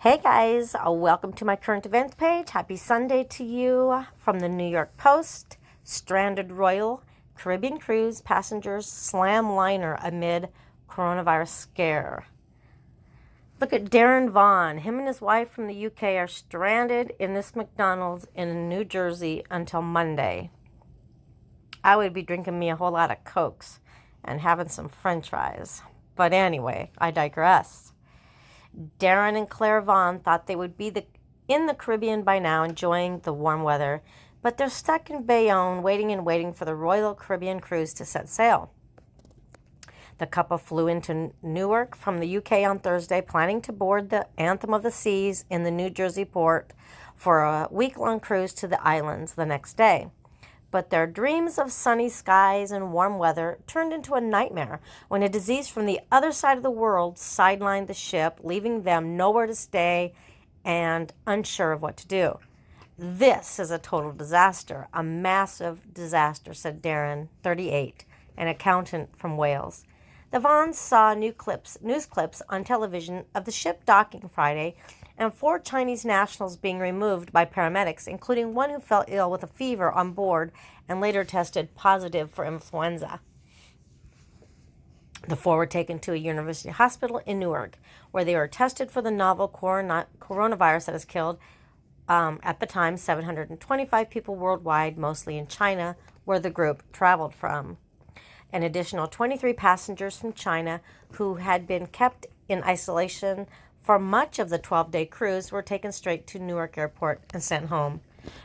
Hey guys, welcome to my current events page. Happy Sunday to you from the New York Post. Stranded Royal Caribbean cruise passengers slam liner amid coronavirus scare. Look at Darren Vaughn. Him and his wife from the UK are stranded in this McDonald's in New Jersey until Monday. I would be drinking me a whole lot of Cokes and having some French fries. But anyway, I digress. Darren and Claire Vaughn thought they would be in the Caribbean by now, enjoying the warm weather, but they're stuck in Bayonne, waiting for the Royal Caribbean cruise to set sail. The couple flew into Newark from the UK on Thursday, planning to board the Anthem of the Seas in the New Jersey port for a week-long cruise to the islands the next day. But their dreams of sunny skies and warm weather turned into a nightmare when a disease from the other side of the world sidelined the ship, leaving them nowhere to stay and unsure of what to do. This is a total disaster, a massive disaster, said Darren, 38, an accountant from Wales. The Vaughns saw news clips on television of the ship docking Friday and 4 Chinese nationals being removed by paramedics, including one who fell ill with a fever on board and later tested positive for influenza. The 4 were taken to a university hospital in Newark, where they were tested for the novel coronavirus that has killed, at the time, 725 people worldwide, mostly in China, where the group traveled from. An additional 23 passengers from China who had been kept in isolation for much of the 12-day cruise were taken straight to Newark Airport and sent home.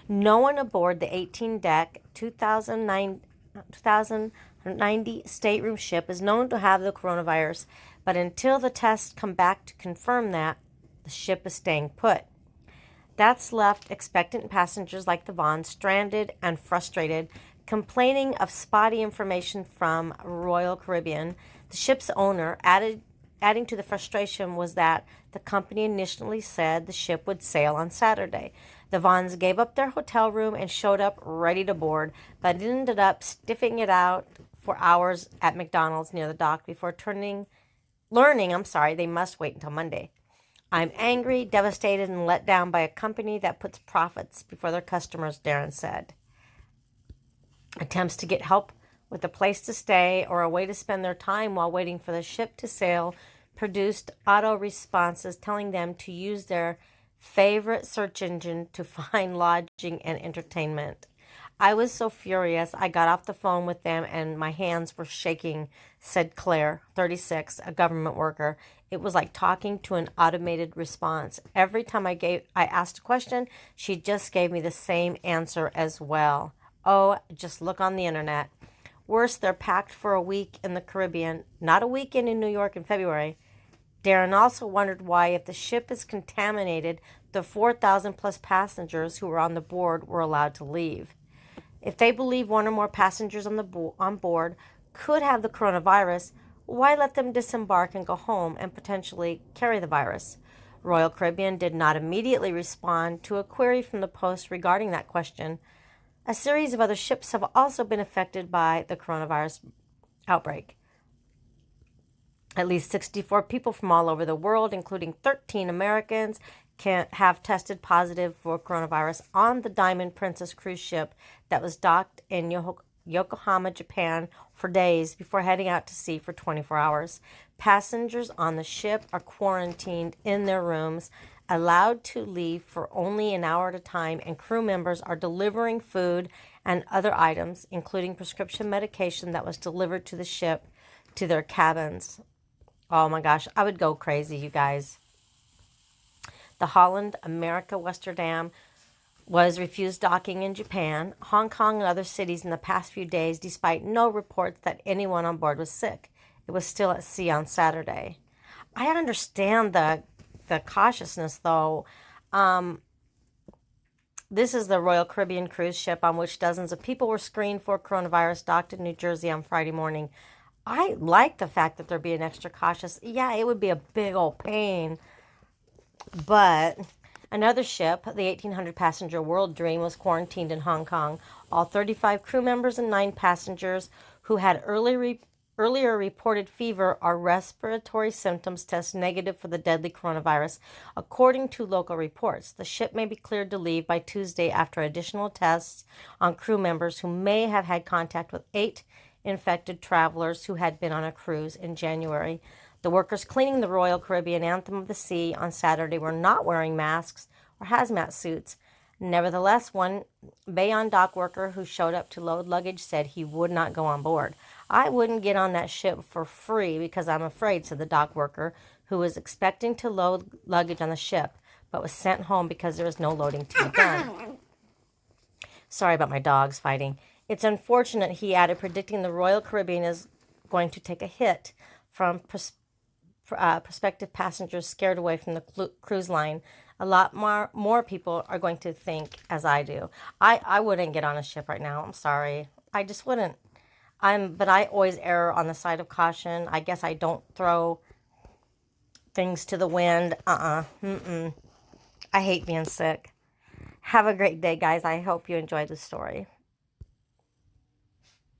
No one aboard the 18-deck, 2,090 stateroom ship is known to have the coronavirus, but until the tests come back to confirm that, the ship is staying put. That's left expectant passengers like the Vaughns stranded and frustrated, complaining of spotty information from Royal Caribbean. The ship's owner adding to the frustration was that the company initially said the ship would sail on Saturday. The Vaughns gave up their hotel room and showed up ready to board, but ended up stiffing it out for hours at McDonald's near the dock before learning they must wait until Monday. I'm angry, devastated, and let down by a company that puts profits before their customers, Darren said. Attempts to get help with a place to stay or a way to spend their time while waiting for the ship to sail produced auto responses telling them to use their favorite search engine to find lodging and entertainment. I was so furious, I got off the phone with them and my hands were shaking, said Claire, 36, a government worker. It was like talking to an automated response. Every time I asked a question, she just gave me the same answer as well. Oh, just look on the internet. Worse, they're packed for a week in the Caribbean, not a weekend in New York in February. Darren also wondered why, if the ship is contaminated, the 4,000 plus passengers who were on the board were allowed to leave. If they believe one or more passengers on board could have the coronavirus, why let them disembark and go home and potentially carry the virus? Royal Caribbean did not immediately respond to a query from the Post regarding that question. A series of other ships have also been affected by the coronavirus outbreak. At least 64 people from all over the world, including 13 Americans, have tested positive for coronavirus on the Diamond Princess cruise ship that was docked in Yokohama, Japan for days before heading out to sea for 24 hours. Passengers on the ship are quarantined in their rooms, allowed to leave for only an hour at a time, and crew members are delivering food and other items, including prescription medication that was delivered to the ship to their cabins. Oh my gosh, I would go crazy, you guys. The Holland America Westerdam was refused docking in Japan, Hong Kong, and other cities in the past few days, despite no reports that anyone on board was sick. It was still at sea on Saturday. I understand the cautiousness, though. This is the Royal Caribbean cruise ship on which dozens of people were screened for coronavirus, docked in New Jersey on Friday morning. I like the fact that they're being extra cautious. Yeah, it would be a big old pain. But another ship, the 1,800-passenger World Dream, was quarantined in Hong Kong. All 35 crew members and 9 passengers who had earlier earlier reported fever or respiratory symptoms test negative for the deadly coronavirus, according to local reports. The ship may be cleared to leave by Tuesday after additional tests on crew members who may have had contact with 8 infected travelers who had been on a cruise in January. The workers cleaning the Royal Caribbean Anthem of the Sea on Saturday were not wearing masks or hazmat suits. Nevertheless, one Bayonne dock worker who showed up to load luggage said he would not go on board. I wouldn't get on that ship for free because I'm afraid, said the dock worker, who was expecting to load luggage on the ship, but was sent home because there was no loading to be done. Sorry about my dogs fighting. It's unfortunate, he added, predicting the Royal Caribbean is going to take a hit from prospective passengers scared away from the cruise line. A lot more people are going to think as I do. I wouldn't get on a ship right now. I'm sorry. I just wouldn't. But I always err on the side of caution. I guess I don't throw things to the wind. I hate being sick. Have a great day, guys. I hope you enjoyed the story.